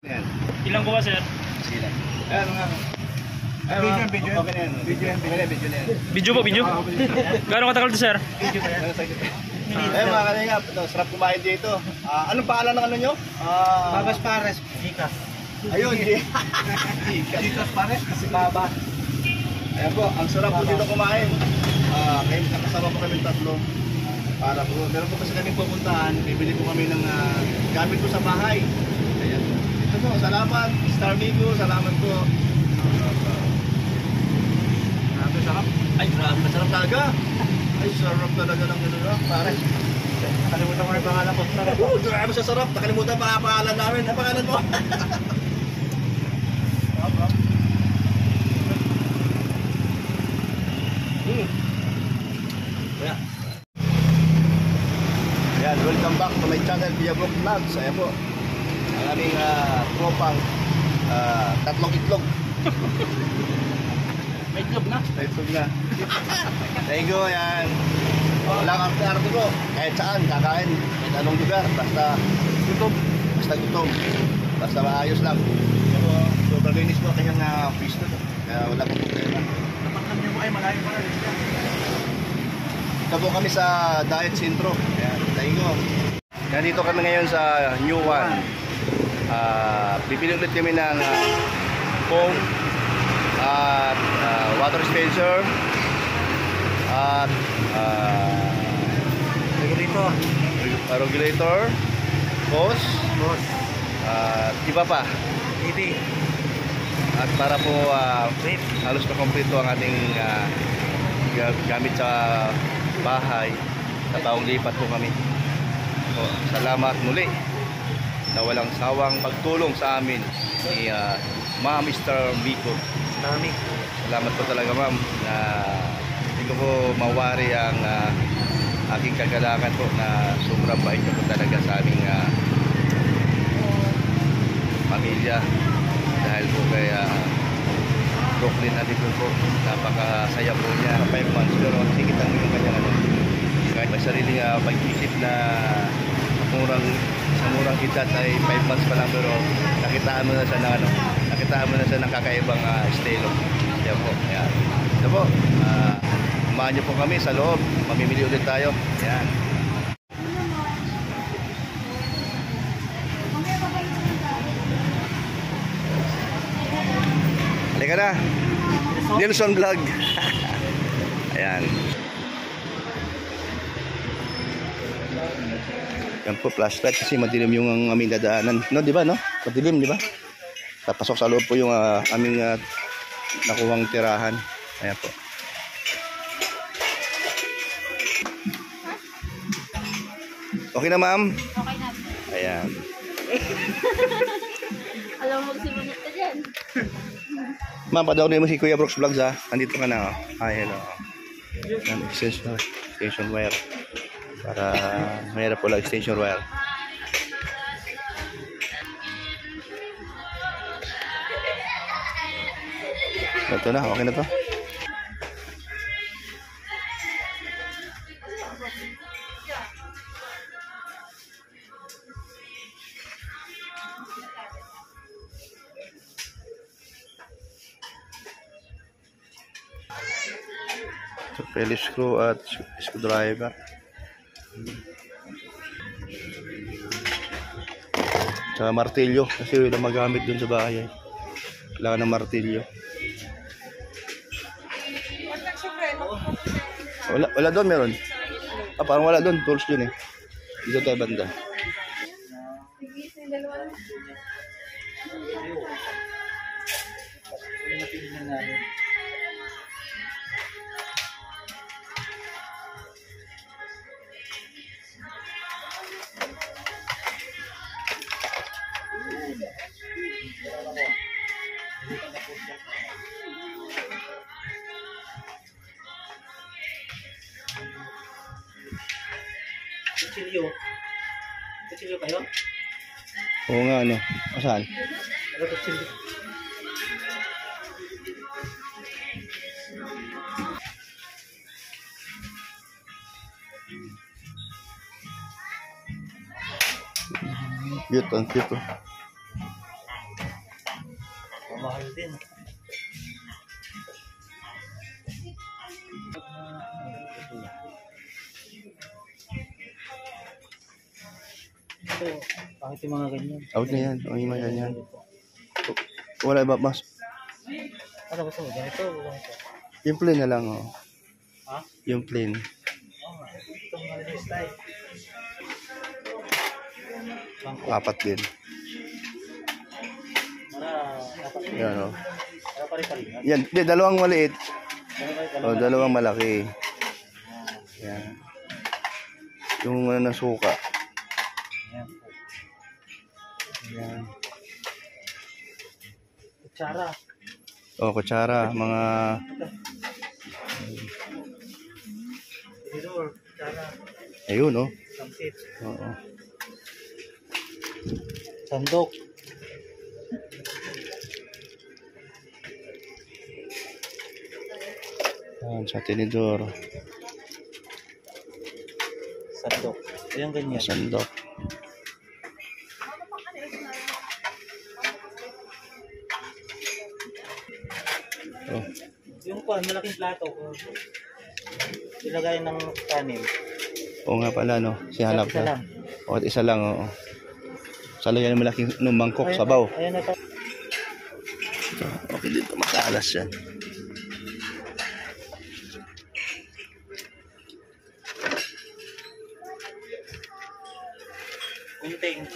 Yan. Ilang buwan, sir? Sila. Ayan mga. Video yan. Video po, video? Gano'ng katagal to, sir? Ayan mga kalingap, ito, sarap kumain dito. Anong pangalan ng ano nyo? Babas Pares, Gikas. Ayun, Gikas Pares, kasi Baba. ayan po, ang sarap po dito kumain. Kayo nakasama po kami tatlo. Para po, meron po kasi kami pupuntahan, bibili po kami ng gamit po sa bahay. Ayan. Ito po, salamat, Star Migo, salamat po. Grabe sarap. Ay, grabe masarap talaga. Ay, sarap talaga ng gano'n, pare. Nakalimutan ko na yung pangalan ko. Oo, grabe sa sarap. Nakalimutan pa ang pangalan namin. Ang pangalan mo? Ayan, welcome back to my channel, Biabok Vlogs. Ayan po, ang aming tropang tatlong itlog. May itlog na. May itlog na. Thank you, ayan. Walang arte-arte ko. Kahit saan, kakain. Kahit anong lugar. Basta gutom. Basta gutom. Basta maayos lang. Pero sobrang linis po kanyang pisto. Kaya wala pong problema. Napakam niyo po ay malayo pa rin. Ito po kami sa Diet Centro. Ayan, thank you. Nandito kami ngayon sa New One. Pipili ulit kami ng foam at water dispenser at regulator, hose, at iba pa. Iti. At para po halos na kompleto ang ating gamit sa bahay. Sa taong lipat po kami. So, salamat muli na walang sawang pagtulong sa amin ni Ma'am Mr. Miko. Salamat po talaga, ma'am, na hindi ko po mawari ang aking kagalakan po na sobrang bait niyo po talaga sa aming pamilya. Dahil po kay Brooklyn na dito po, napakasaya po niya. 5 months, pero sikit lang yung kanyang ano. Kahit may sariling pag-isip na sa murang edad ay 5 months pa lang, pero nakitaan mo na siya ng ano, nakitaan mo na siya ng kakaibang estilo. Yan po. Yan. Ito po. Umahan niyo po kami sa loob. Mamimili ulit tayo. Yan. Halika na. Nelson Vlog. Ayan. Yan po, flashlight kasi madilim yung aming dadaanan. No, di ba, no? Madilim, di ba? Tapasok sa loob po yung aming nakuhang tirahan. Ayan po. Okay na, ma'am? Okay na. Ayan. Alam mo magsimunod ka dyan. Ma'am, padawin mo si Kuya Brooks Vlogs, ha? Nandito ka na, oh. Hi, hello. Yan, extension wire. Para mayroon po lang extension wire. Ito na, okay na to. So, Phillips screw at screwdriver. Sa martilyo kasi wala magamit dun sa bahay. Kailangan ng martilyo. Wala doon, meron. Parang wala doon, tools dun eh. Dito tayo banda. Kutsilyo kayo? Oo nga, ano. Saan? Kutsilyo. Cute, ang cute. mahal din. Ito, bakit yung mga ganyan? Out na yan. O yung mga ganyan. Wala ba mas? Ano gusto mo? Ganito o ganito? Yung plain na lang, oh. Ha? Yung plain. Itong mga ganyan style. Bangko. Apat din. Dapat Yan, oh. pare-parehan. Yan, di, dalawang maliit. Dapat O, dalawang malaki. Yan. Yung ano, suka. Ayan. Yan. Kutsara. O, kutsara. Mga... Tinidor. Kutsara. Ayun, oh. Samsit. Oo. Sandok. Yan, sa tinidor. Sandok. Ayan ganyan. Sandok. Oh. Yung malaking plato. Ilagay ng kanin. Oo nga pala, no? Sihanap Isa na. lang. O, isa lang, oo. Sa lagyan ng malaking mangkok, sabaw. Ayan na to. Okay, dito makalas yan. Kunting.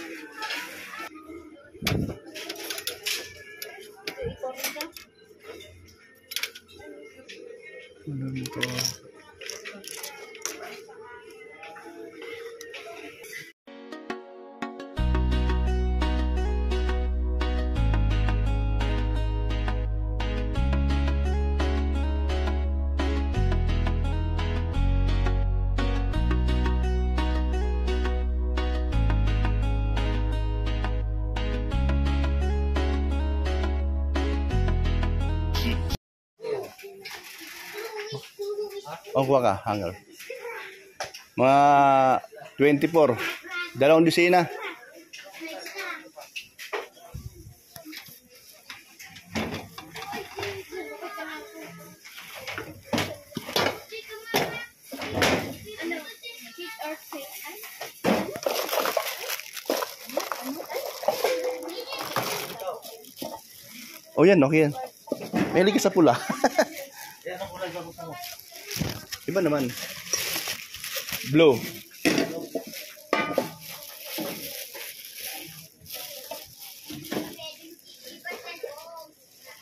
O, kuha ka, hanger. Mga 24. Dalawang dosina. O yan, okay yan. May ligay sa pula. Ayan ang kulay bago mo. Iba naman. Blue.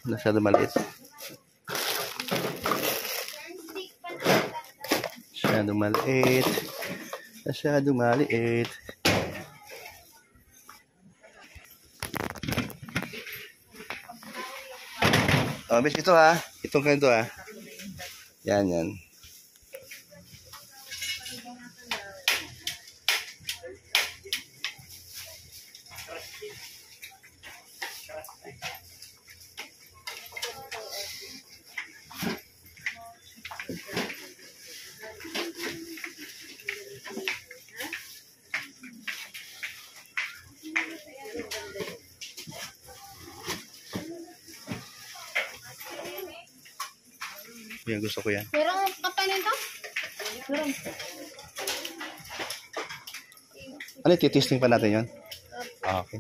Masyado maliit. Masyado maliit. Masyado maliit. Oh, bis ito ha. Itong ganito ha. Yan, yan. Yan, gusto ko yan. Pero kapanin to? Ano, titesting pa natin yan? Ah, okay.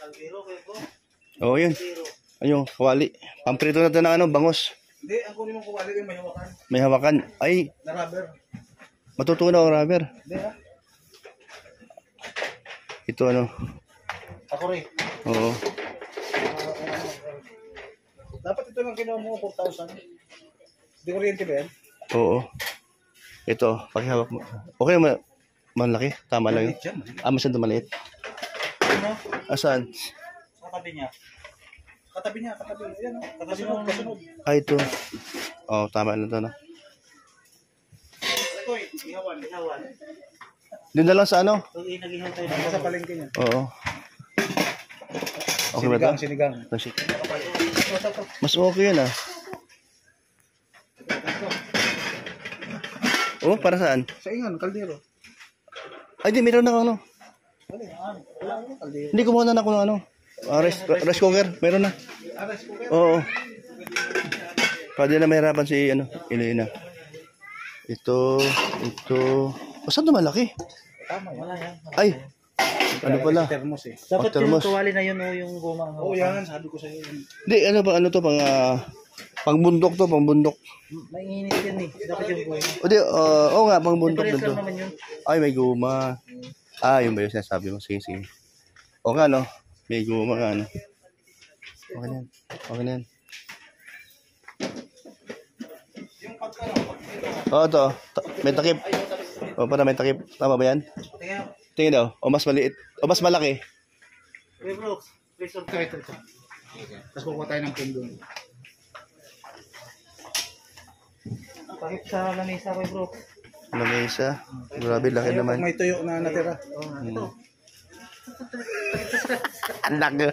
Kalbiro, kuya ko. Oo, yun. Kalbiro. Ayun, kawali. Pamprito na ito ng ano, bangus. Hindi, ang kunin mo kuwali yung may hawakan. May hawakan. Ay, Na rubber. matutunaw ang rubber. Hindi ha? Ito ano. Ako rin. Oo. Dapat ito lang ginawa mo 4,000. Di kuryente ba yan? Oo. Ito, pakihawak mo. Okay, malaki. Tama lang yun. Ah, masyado maliit. Ano? Asan? Sa katabi niya. Katabi niya, katabi. Ayan o. Kasunod, kasunod. Ah, ito. Oh, tama lang ito, no? Doon na lang sa ano? Sa palengke niya. Oo. Okay ba ito? Sinigang. Mas okay yun ah. Oh, para saan? Sa ingan, kaldero. Ay, di, meron na ako ano. Wala ko kaldero. Hindi, kumuha na ako ng ano. Rice cooker, meron na. Oo. Pwede na mahirapan si ano, Elena. Ito. O, saan ito malaki? Tama, wala yan. Ay, ano pala? Termos eh. Dapat termos. yung tuwali na yun o yung guma. Oo, yan. Sabi ko sa'yo. Hindi, ano to, pangbundok to, pangbundok. Mainit yan eh. Dapat yung guma. O di, oo nga, pangbundok Pares na to. lang naman yun. Ay, may guma. Yun ba yung sinasabi mo? Sige, sige. O nga, no? May guma nga, no? Okay na yan. Okay na yan. Oo, to. May takip. O, para may takip. Tama ba yan? Tingin daw. O, mas maliit. O, mas malaki. Hey bro, pressure. Ito. Tapos kukuha tayo ng pum doon. Pakit sa lamesa ko bro. Ano may isa? Grabe, laki Ayun, naman. pag may tuyo na natira. Ito. Ang laki.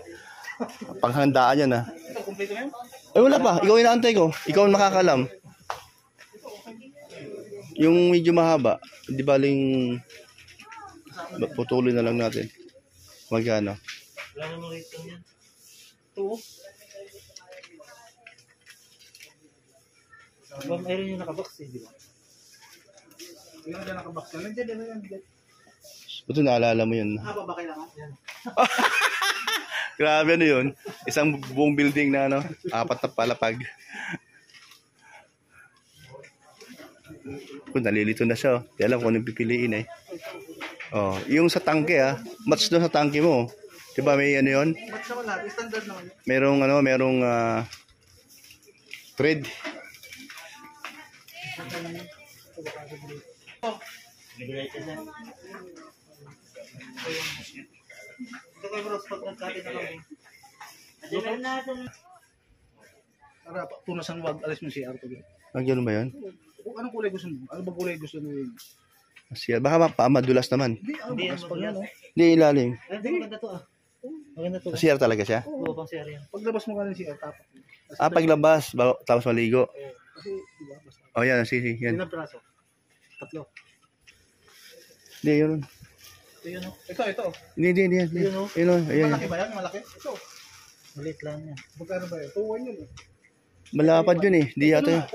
Panghandaan yan, ha? Ito, kumpleto na yun? Ay, wala pa. Ikaw inaantay ko. Ikaw ang makakalam. Yung medyo mahaba, di baling putulin na lang natin. Magkano? Wala namang rate lang yan. Ito. Diba, mayroon yung nakabox eh, di ba? Hindi na dyan nakabox yan. Nandiyan na yan. Ito naalala mo yun. Haba ba kailangan? Yan. Grabe ano yun. Isang buong building na ano, 4 na palapag. Kung nalilito na siya, di alam kung anong pipiliin eh. Oh, yung sa tangke match doon sa tangke mo. Diba may ano yun? Ba't naman lahat? Standard naman yun. Merong thread. Ito kayo bro, pag nagkati na lang eh. Para punasan wag, alis mo si Arto. Ganun ba yun? Anong kulay gusto mo? Ano ba kulay gusto mo yun? Siya, baka madulas naman. Hindi, Hindi yan, bukas pag yan, oh. Hindi ilalim. Ay, ito maganda to ah. Maganda to. CR talaga siya? Oo, pang share yan. Paglabas mo ka rin si Arto. Paglabas, tapos maligo. Kasi, diba, basta. Oh, yan, sige, yan. Ilang praso? 3. Hindi, yun. Ito yun oh. Ito. Hindi. Yun, oh. Yun, ayan. Malaki ba yan? Malaki? Ito. Maliit lang yan. Magkano ba yan? 2-1 yun eh. Malapad yun eh. Hindi yata yun.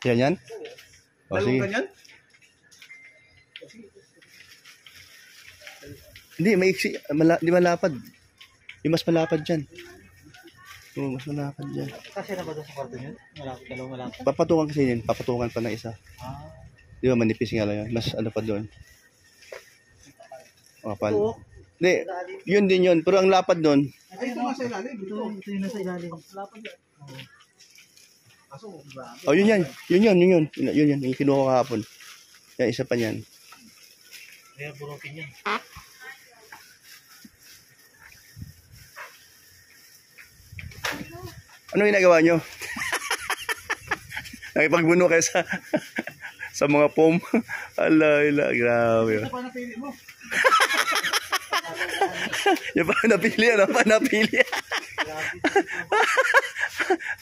3-1. Yan? O, Dalawang sige. ganyan? Hindi, maiksi. Hindi malapad. Yung mas malapad dyan. Oo, mas malapad dyan. Kasi na ba doon sa kwarto yun? Malapit, dalawang malapit. Papatungan kasi yun. Papatungan pa ng isa. Ah. Di ba, manipis nga lang yun. Mas ano pa doon. Kapal. Oo. Hindi, yun din yun. Pero ang lapad doon, Ay, ito nga sa ilalim. Ito yung nasa ilalim. Lapad yan. Kaso, grabe. oh, yun yan. Yun. Yung kinuha ko kahapon. Yan, isa pa yan. Kaya burokin yan. Ano ginagawa nyo? Nakipagbuno kayo sa mga pom. Ala, grabe. Ito pa napili mo. Yung pa napili, ano? Pa napili.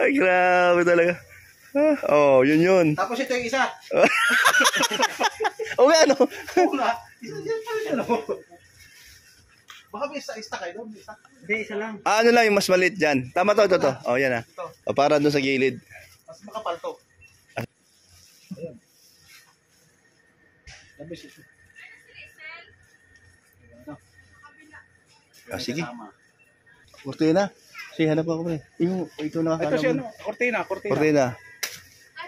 Ay, grabe talaga. Oh, yun. Tapos ito yung isa. O nga, ano? Una. Isa dyan pa rin yan, oh. Baka may isa kayo doon. Isa. Hindi, isa lang. Ano lang yung mas maliit dyan? Tama to. Oh, yan O, para doon sa gilid. Mas makapal to. Ayan. Labis ito. Sige. Cortina. Sige, hanap ako pre. Ito na Ito siya, no? Cortina. Cortina.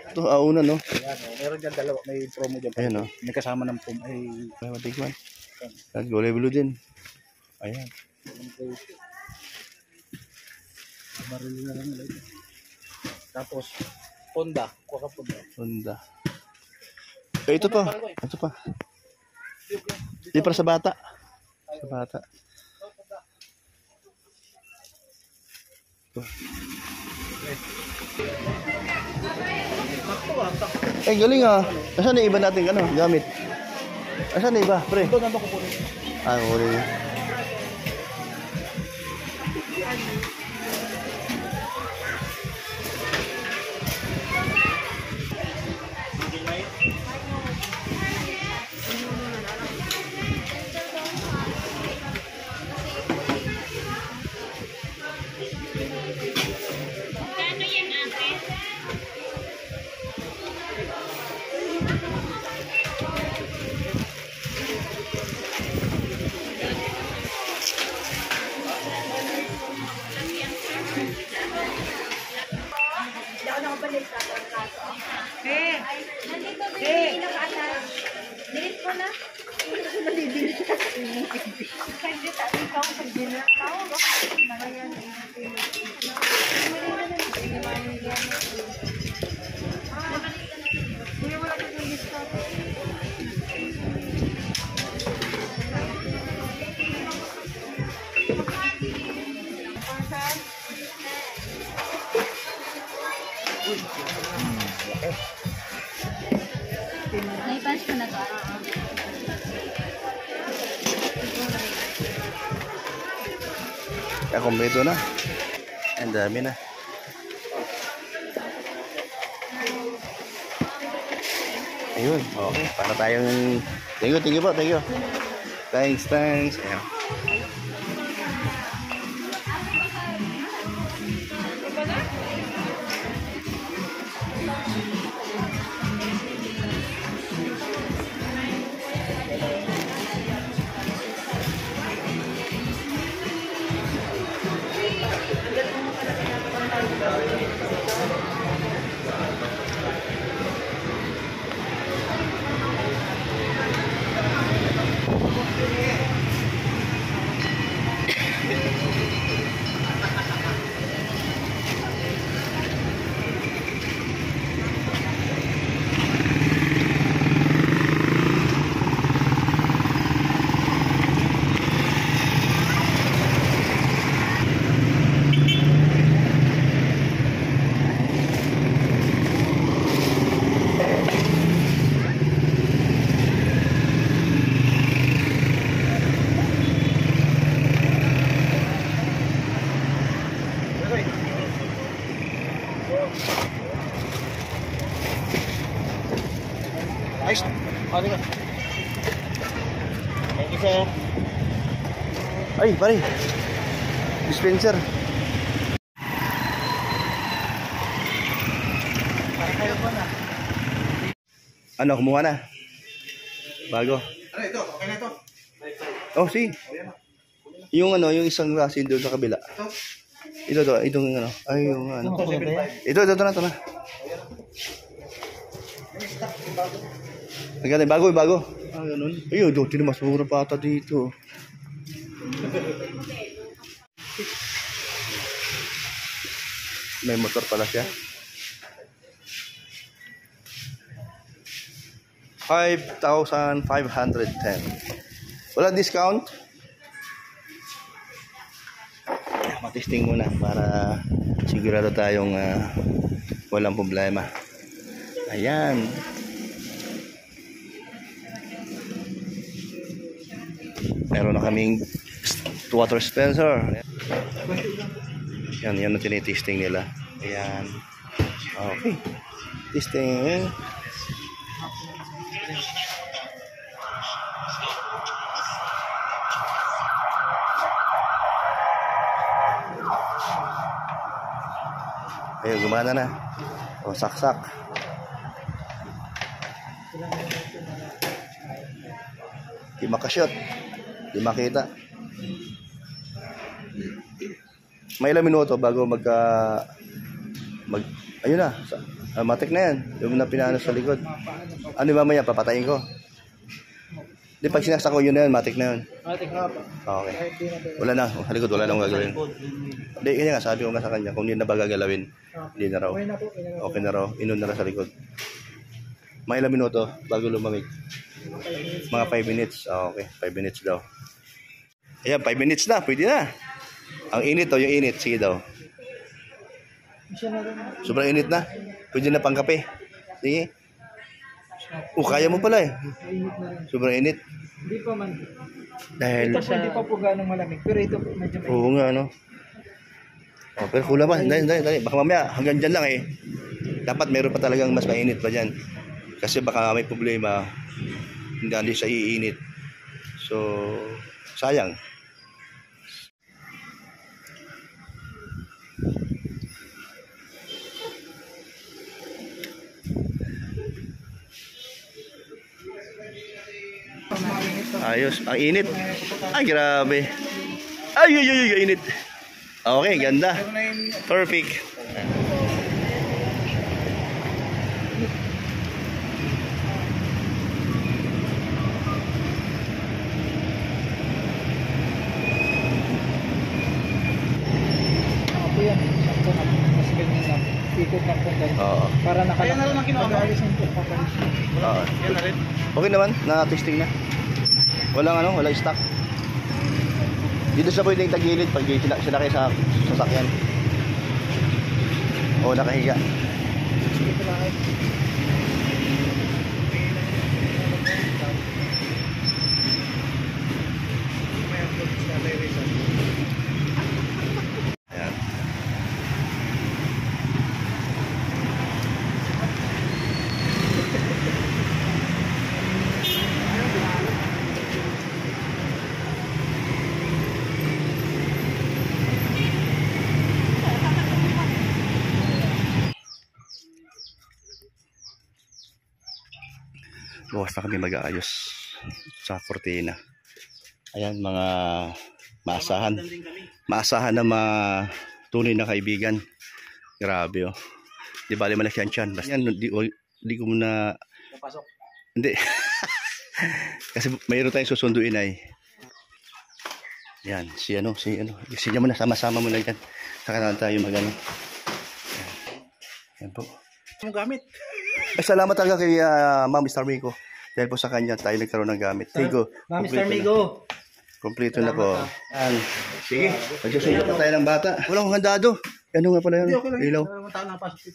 Ito, una, no? Ayan, oh. Meron dyan dalawa. May promo dyan. Ayan, no? May kasama ng pum. Ay, May matikman. Let's go, level din. Ayan. baril na lang nila ito. Tapos, Honda. Kuha ka Honda. Honda. Ito pa. Di para sa bata. Sa bata. Ito. Eh, galing ah. Nasaan na iba nating ano, gamit? Nasaan na iba, pre? Ito na kukunin. Ah, huli. Naipas ko na to. Kaya kompleto na. Ang dami na. Ayun, okay. Para tayong... Thank you po, thank you. Thanks. Ayan. Ayos. Ano ka? Thank you, sir. Ay, pare. Dispenser. Ano, kumuha na? Bago. Ano ito? Okay na ito. Oh, si. Yung ano, yung isang klase doon sa kabila. Itong ano. Ay, yung ano. Ito na. Maganda, bago. Ah, ganun. Ayun, doon, mas mura pa ata dito. May motor pala siya. 5,510. Wala discount? Matesting muna para sigurado tayong walang problema. Ayan. Meron na kaming water dispenser. Yan ang tinitesting nila. Ayan. Okay. Testing. Ayun, gumana na. O, saksak. Di makashot. Di makita. May ilang minuto bago ayun na. Matik na yan. Yung na pinano sa likod. Ano mamaya, papatayin ko. Di pag sinaksak ko yun na yan, matik na yun. Matik na pa. Okay. Wala na. Sa likod, wala nang gagawin. Hindi, kanya nga, sabi ko nga sa kanya, kung hindi na ba gagalawin, hindi na raw. Okay na raw. Inon na raw sa likod. Mga ilang minuto bago lumamig. Mga 5 minutes. Okay, 5 minutes daw. Ayan, 5 minutes na. Pwede na. Ang init daw, yung init. Sige daw. Sobrang init na. Pwede na pang kape. Sige. Kaya mo pala eh. Mainit na rin. Sobrang init. Hindi pa man. Dahil, Ito po, hindi pa po ganong malamig. Pero ito po, medyo mainit. oo nga, ano. Oh, pero kulang pa. Dali. Baka mamaya, hanggang dyan lang eh. Dapat meron pa talagang mas mainit pa dyan. Kasi baka may problema. Hindi siya iinit. So, sayang. Ayos, ang init. Ay, grabe. Ay, init. Okay, ganda. Perfect. Ako po yan. Sakto na. Mas ganyan lang. Ikot lang po tayo. Oo. Para nakalaki. Kaya na lang ang kinuha mo? Mag-aalisin po. Papaalisin. Oo. Yan na rin. Okay naman, na-testing na. Walang stock. Dito sa pwedeng tagilid pag sila kayo sa sasakyan. O nakahiga. Sige po lang. Ayan. Bukas na kami mag-aayos sa kortina. Ayan, mga maasahan. Maasahan na mga tunay na kaibigan. Grabe oh. Di bali malaki yan tiyan. Basta yan, di ko muna... Papasok. Hindi. Kasi mayroon tayong susunduin ay. Yan, si niya muna, sama-sama mo lang yan. Saka na tayo mag-ano. Yan po. Ang gamit. Ay, salamat talaga kay Ma'am Mr. Migo. Dahil po sa kanya tayo nagkaroon ng gamit. Tigo. Ma'am Mr. Migo. Kompleto na po. Yan. Sige. Magsusunod pa tayo ng bata. Walang handado. Ano nga pala yun? Ilaw.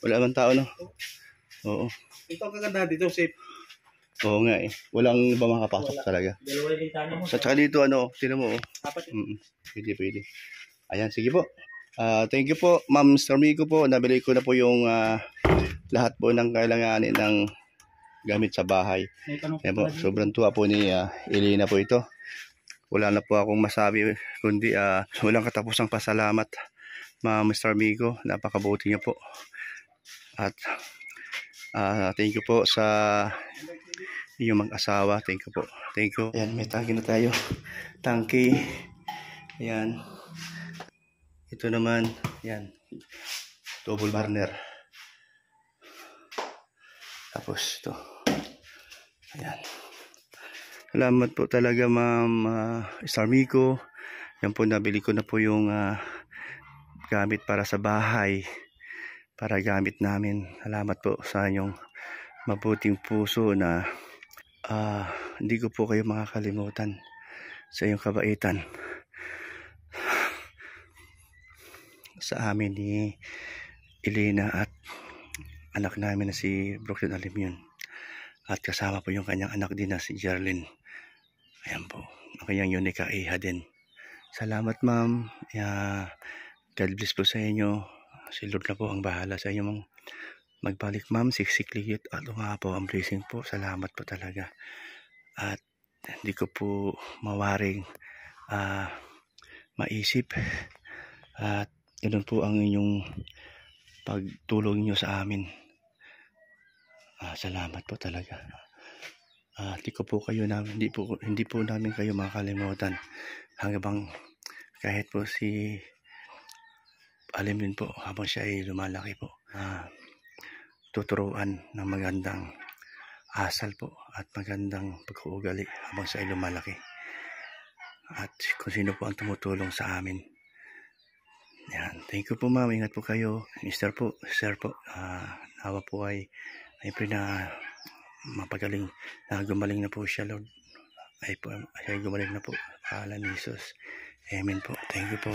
Wala man tao, no? Oo. Ito ang kaganda dito, safe. Oo nga eh. Walang iba makapasok talaga. Dalawa yung bintana mo. Sa tsaka dito, tinan mo, oh. Apat. Pwede. Ayan, sige po. Thank you po, Ma'am Mr. Migo po. Nabili ko na po yung lahat po ng kailanganin ng gamit sa bahay. Ayan po, sobrang tuwa po ni Elena po ito. Wala na po akong masabi, kundi walang katapusang pasalamat, Ma'am Mr. Migo. Napakabuti niyo po. At thank you po sa inyong mag-asawa. Thank you po. Thank you. Ayan, may tangke na tayo. Tangke. Ayan. Ito naman, yan, double burner. Tapos ito. Ayan. Salamat po talaga, Ma'am Mr. Migo. Yan po, nabili ko na po yung gamit para sa bahay. Para gamit namin. Salamat po sa inyong mabuting puso na hindi ko po kayo makakalimutan sa iyong kabaitan. Sa amin ni Elena at anak namin na si Brooklyn Alimion, at kasama po yung kanyang anak din na si Jerlyn. Ayan po, ang kanyang Unica Iha din. Salamat, Ma'am. God bless po sa inyo. Si Lord na po ang bahala sa inyo magbalik, Ma'am. Siksik-ligit at nga po ang blessing po. Salamat po talaga. At hindi ko po mawaring maisip at ganun po ang inyong pagtulong nyo sa amin. Salamat po talaga. Hindi po namin kayo makakalimutan hanggang kahit po si Alimin po habang siya ay lumalaki po. Tuturuan ng magandang asal po at magandang pag-uugali habang siya ay lumalaki. At kung sino po ang tumutulong sa amin. Yan. Thank you po, Ma'am. Ingat po kayo. Mr. po, Sir po. Nawa po ay mapagaling. Gumaling na po siya, Lord. Ay gumaling na po. Pangalan ni Jesus. Amen po. Thank you po.